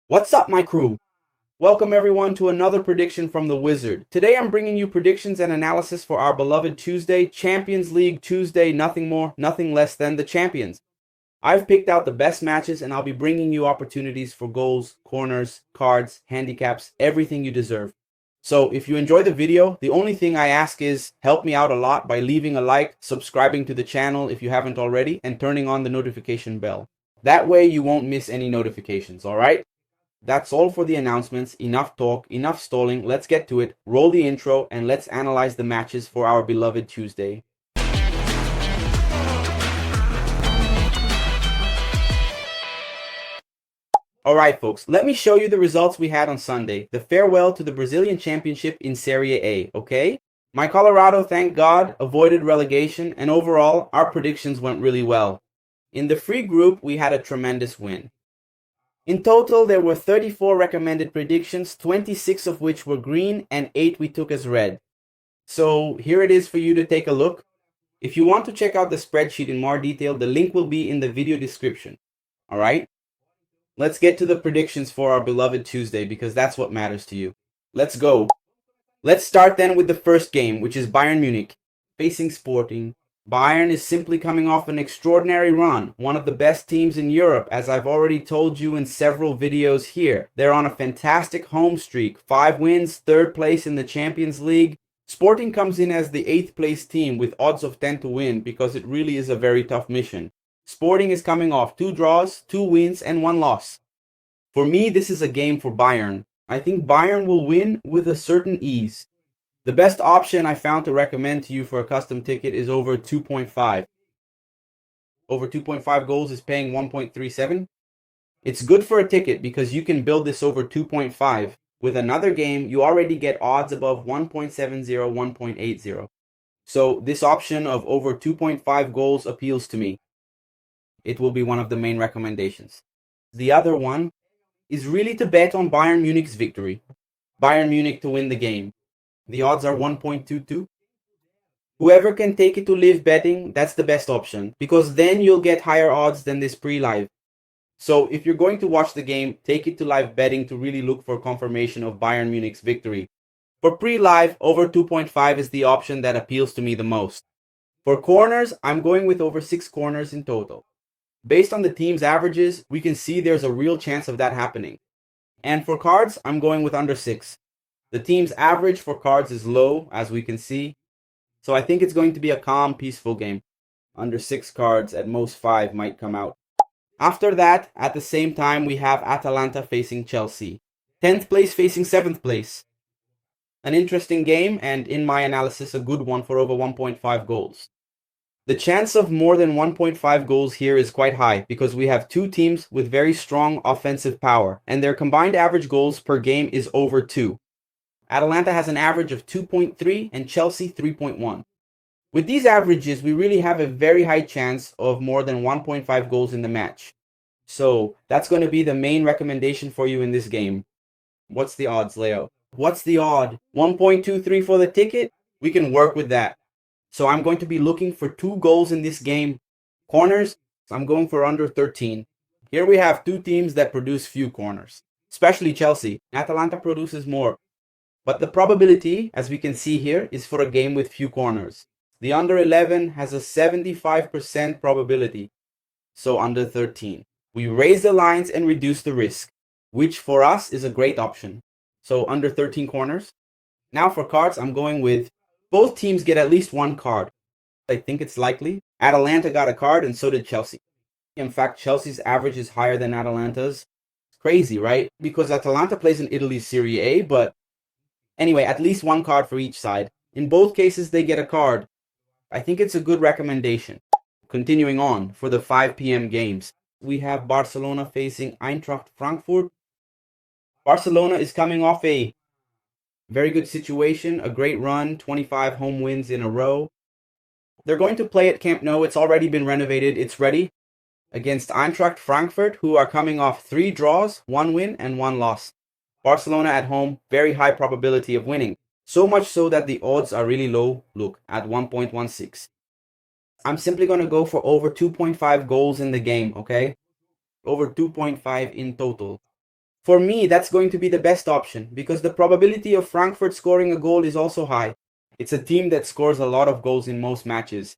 What's up, my crew? Welcome everyone to another prediction from the Wizard. Today I'm bringing you predictions and analysis for our beloved Tuesday, Champions League Tuesday, nothing more, nothing less than the champions. I've picked out the best matches and I'll be bringing you opportunities for goals, corners, cards, handicaps, everything you deserve. So if you enjoy the video, the only thing I ask is help me out a lot by leaving a like, subscribing to the channel if you haven't already, and turning on the notification bell. That way you won't miss any notifications, alright? That's all for the announcements. Enough talk, enough stalling. Let's get to it. Roll the intro and let's analyze the matches for our beloved Tuesday. Alright folks, let me show you the results we had on Sunday. The farewell to the Brazilian Championship in Serie A, okay? My Colorado, thank God, avoided relegation, and overall, our predictions went really well. In the free group, we had a tremendous win. In total, there were 34 recommended predictions, 26 of which were green and 8 we took as red. So here it is for you to take a look. If you want to check out the spreadsheet in more detail, the link will be in the video description. Alright? Let's get to the predictions for our beloved Tuesday because that's what matters to you. Let's go. Let's start then with the first game, which is Bayern Munich facing Sporting. Bayern is simply coming off an extraordinary run, one of the best teams in Europe, as I've already told you in several videos here. They're on a fantastic home streak, 5 wins, 3rd place in the Champions League. Sporting comes in as the 8th place team with odds of 10 to win because it really is a very tough mission. Sporting is coming off 2 draws, 2 wins, and 1 loss. For me, this is a game for Bayern. I think Bayern will win with a certain ease. The best option I found to recommend to you for a custom ticket is over 2.5. Over 2.5 goals is paying 1.37. It's good for a ticket because you can build this over 2.5. With another game, you already get odds above 1.70, 1.80. So this option of over 2.5 goals appeals to me. It will be one of the main recommendations. The other one is really to bet on Bayern Munich's victory. Bayern Munich to win the game. The odds are 1.22. Whoever can take it to live betting, that's the best option, because then you'll get higher odds than this pre-live. So if you're going to watch the game, take it to live betting to really look for confirmation of Bayern Munich's victory. For pre-live, over 2.5 is the option that appeals to me the most. For corners, I'm going with over 6 corners in total. Based on the team's averages, we can see there's a real chance of that happening. And for cards, I'm going with under 6. The team's average for cards is low, as we can see. So I think it's going to be a calm, peaceful game. Under 6 cards, at most 5 might come out. After that, at the same time, we have Atalanta facing Chelsea. 10th place facing 7th place. An interesting game, and in my analysis, a good one for over 1.5 goals. The chance of more than 1.5 goals here is quite high because we have 2 teams with very strong offensive power, and their combined average goals per game is over 2. Atalanta has an average of 2.3 and Chelsea 3.1. With these averages, we really have a very high chance of more than 1.5 goals in the match. So that's going to be the main recommendation for you in this game. What's the odds, Leo? What's the odd? 1.23 for the ticket? We can work with that. So I'm going to be looking for 2 goals in this game. Corners, I'm going for under 13. Here we have 2 teams that produce few corners, especially Chelsea. Atalanta produces more. But the probability, as we can see here, is for a game with few corners. The under 11 has a 75% probability, so under 13. We raise the lines and reduce the risk, which for us is a great option. So under 13 corners. Now for cards, I'm going with both teams get at least 1 card. I think it's likely. Atalanta got a card and so did Chelsea. In fact, Chelsea's average is higher than Atalanta's. It's crazy, right? Because Atalanta plays in Italy's Serie A, but anyway, at least 1 card for each side. In both cases, they get a card. I think it's a good recommendation. Continuing on, for the 5 p.m. games, we have Barcelona facing Eintracht Frankfurt. Barcelona is coming off a very good situation, a great run, 25 home wins in a row. They're going to play at Camp Nou. It's already been renovated. It's ready against Eintracht Frankfurt, who are coming off 3 draws, 1 win, and 1 loss. Barcelona at home, very high probability of winning. So much so that the odds are really low, look, at 1.16. I'm simply going to go for over 2.5 goals in the game, okay? Over 2.5 in total. For me, that's going to be the best option because the probability of Frankfurt scoring a goal is also high. It's a team that scores a lot of goals in most matches.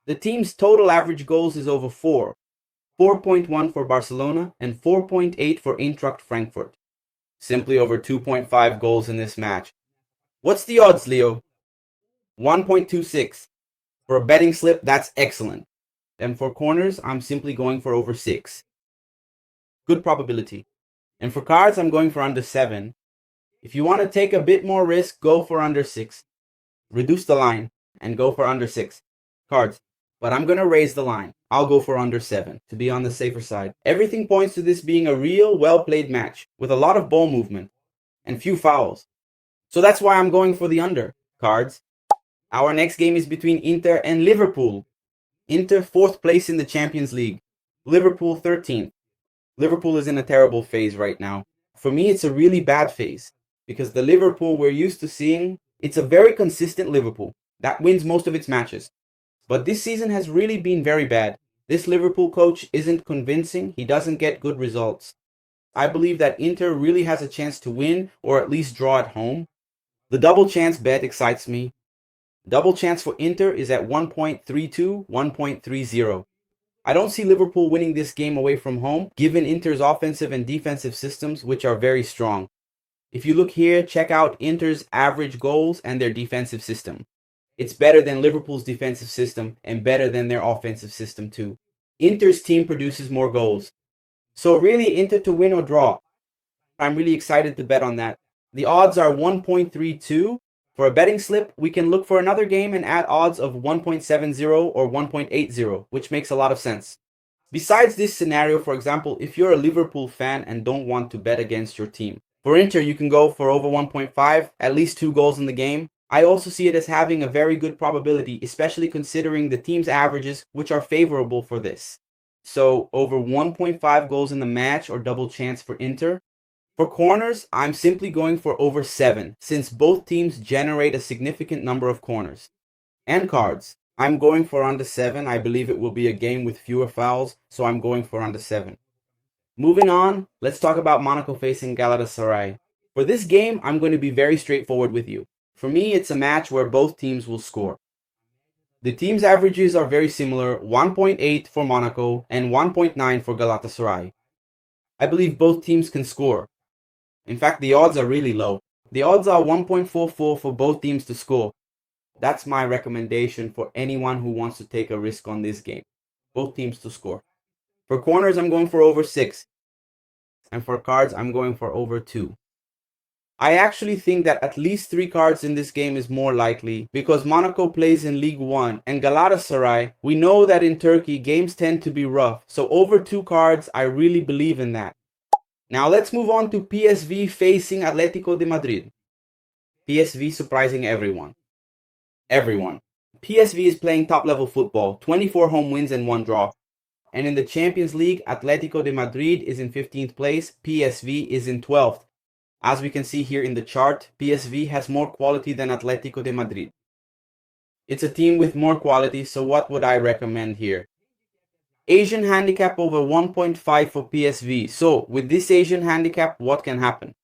The team's total average goals is over 4.1 for Barcelona and 4.8 for Eintracht Frankfurt. Simply over 2.5 goals in this match. What's the odds, Leo? 1.26. For a betting slip, that's excellent. And for corners, I'm simply going for over 6. Good probability. And for cards, I'm going for under 7. If you want to take a bit more risk, go for under 6. Reduce the line and go for under 6. Cards. But I'm going to raise the line. I'll go for under 7 to be on the safer side. Everything points to this being a real, well-played match with a lot of ball movement and few fouls. So that's why I'm going for the under. Cards. Our next game is between Inter and Liverpool. Inter 4th place in the Champions League. Liverpool 13th. Liverpool is in a terrible phase right now. For me, it's a really bad phase because the Liverpool we're used to seeing, it's a very consistent Liverpool that wins most of its matches. But this season has really been very bad. This Liverpool coach isn't convincing. He doesn't get good results. I believe that Inter really has a chance to win or at least draw at home. The double chance bet excites me. Double chance for Inter is at 1.32, 1.30. I don't see Liverpool winning this game away from home, given Inter's offensive and defensive systems, which are very strong. If you look here, check out Inter's average goals and their defensive system. It's better than Liverpool's defensive system and better than their offensive system too. Inter's team produces more goals. So really, Inter to win or draw. I'm really excited to bet on that. The odds are 1.32. For a betting slip, we can look for another game and add odds of 1.70 or 1.80, which makes a lot of sense. Besides this scenario, for example, if you're a Liverpool fan and don't want to bet against your team, for Inter, you can go for over 1.5, at least 2 goals in the game. I also see it as having a very good probability, especially considering the team's averages, which are favorable for this. So over 1.5 goals in the match or double chance for Inter. For corners, I'm simply going for over 7, since both teams generate a significant number of corners. And cards, I'm going for under 7. I believe it will be a game with fewer fouls, so I'm going for under 7. Moving on, let's talk about Monaco facing Galatasaray. For this game, I'm going to be very straightforward with you. For me, it's a match where both teams will score. The teams' averages are very similar, 1.8 for Monaco and 1.9 for Galatasaray. I believe both teams can score. In fact, the odds are really low. The odds are 1.44 for both teams to score. That's my recommendation for anyone who wants to take a risk on this game. Both teams to score. For corners, I'm going for over 6. And for cards, I'm going for over 2. I actually think that at least 3 cards in this game is more likely because Monaco plays in League 1 and Galatasaray, we know that in Turkey games tend to be rough. So over 2 cards, I really believe in that. Now let's move on to PSV facing Atletico de Madrid. PSV surprising everyone. PSV is playing top level football, 24 home wins and 1 draw. And in the Champions League, Atletico de Madrid is in 15th place, PSV is in 12th. As we can see here in the chart, PSV has more quality than Atletico de Madrid. It's a team with more quality, so what would I recommend here? Asian handicap over 1.5 for PSV. So with this Asian handicap, what can happen?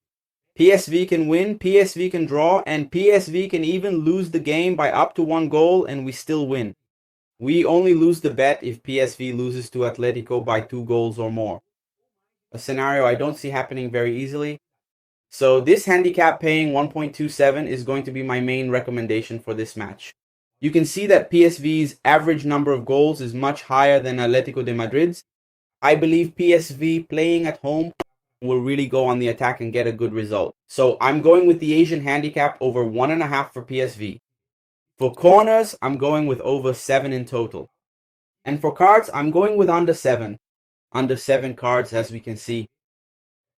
PSV can win, PSV can draw, and PSV can even lose the game by up to 1 goal and we still win. We only lose the bet if PSV loses to Atletico by 2 goals or more. A scenario I don't see happening very easily. So this handicap paying 1.27 is going to be my main recommendation for this match. You can see that PSV's average number of goals is much higher than Atletico de Madrid's. I believe PSV playing at home will really go on the attack and get a good result. So I'm going with the Asian handicap over 1.5 for PSV. For corners, I'm going with over 7 in total. And for cards, I'm going with under 7. Under 7 cards, as we can see.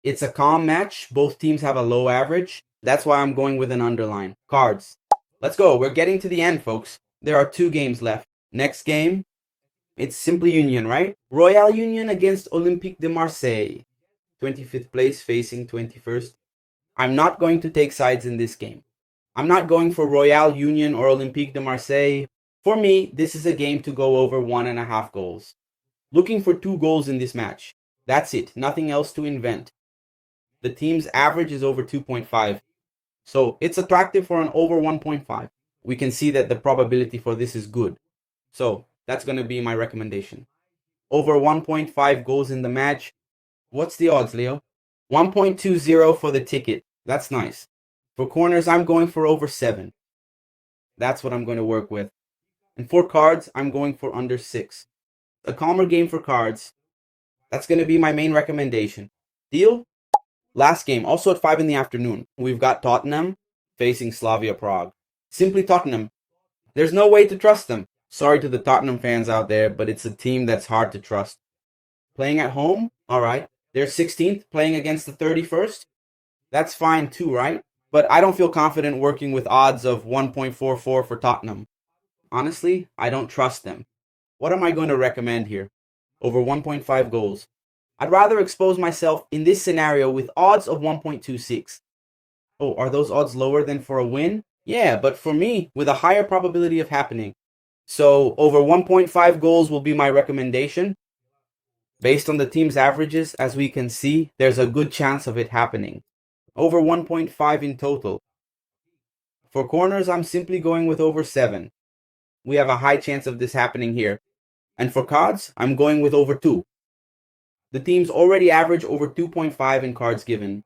It's a calm match. Both teams have a low average. That's why I'm going with an underline. Cards. Let's go. We're getting to the end, folks. There are 2 games left. Next game, it's Simply Union, right? Royal Union against Olympique de Marseille. 25th place facing 21st. I'm not going to take sides in this game. I'm not going for Royal Union or Olympique de Marseille. For me, this is a game to go over 1.5 goals. Looking for 2 goals in this match. That's it. Nothing else to invent. The team's average is over 2.5. So it's attractive for an over 1.5. We can see that the probability for this is good. So that's going to be my recommendation. Over 1.5 goals in the match. What's the odds, Leo? 1.20 for the ticket. That's nice. For corners, I'm going for over 7. That's what I'm going to work with. And for cards, I'm going for under 6. A calmer game for cards. That's going to be my main recommendation. Deal? Last game, also at 5 in the afternoon. We've got Tottenham facing Slavia Prague. Simply Tottenham. There's no way to trust them. Sorry to the Tottenham fans out there, but it's a team that's hard to trust. Playing at home? Alright. They're 16th, playing against the 31st. That's fine too, right? But I don't feel confident working with odds of 1.44 for Tottenham. Honestly, I don't trust them. What am I going to recommend here? Over 1.5 goals. I'd rather expose myself in this scenario with odds of 1.26. Oh, are those odds lower than for a win? Yeah, but for me, with a higher probability of happening. So over 1.5 goals will be my recommendation. Based on the team's averages, as we can see, there's a good chance of it happening. Over 1.5 in total. For corners, I'm simply going with over 7. We have a high chance of this happening here. And for cards, I'm going with over 2. The teams already average over 2.5 in cards given.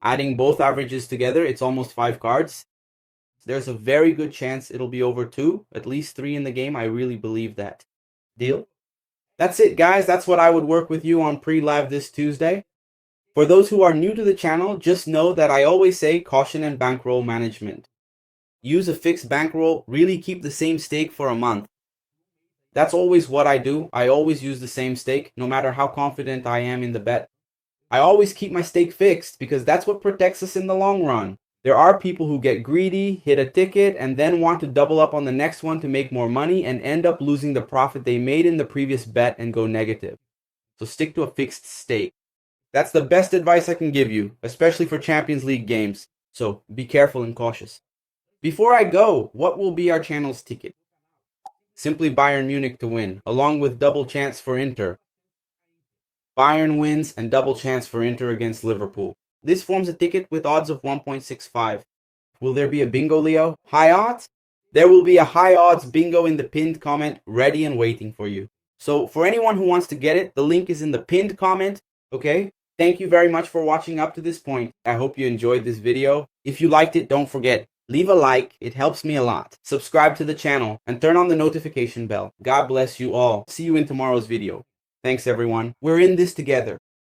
Adding both averages together, it's almost 5 cards. There's a very good chance it'll be over 2, at least 3 in the game. I really believe that. Deal? That's it, guys. That's what I would work with you on pre-live this Tuesday. For those who are new to the channel, just know that I always say caution and bankroll management. Use a fixed bankroll, really keep the same stake for a month. That's always what I do. I always use the same stake, no matter how confident I am in the bet. I always keep my stake fixed because that's what protects us in the long run. There are people who get greedy, hit a ticket, and then want to double up on the next one to make more money and end up losing the profit they made in the previous bet and go negative. So stick to a fixed stake. That's the best advice I can give you, especially for Champions League games. So be careful and cautious. Before I go, what will be our channel's ticket? Simply Bayern Munich to win, along with double chance for Inter. Bayern wins and double chance for Inter against Liverpool. This forms a ticket with odds of 1.65. Will there be a bingo, Leo? High odds? There will be a high odds bingo in the pinned comment ready and waiting for you. So for anyone who wants to get it, the link is in the pinned comment, okay? Thank you very much for watching up to this point. I hope you enjoyed this video. If you liked it, don't forget, leave a like. It helps me a lot. Subscribe to the channel and turn on the notification bell. God bless you all. See you in tomorrow's video. Thanks everyone. We're in this together.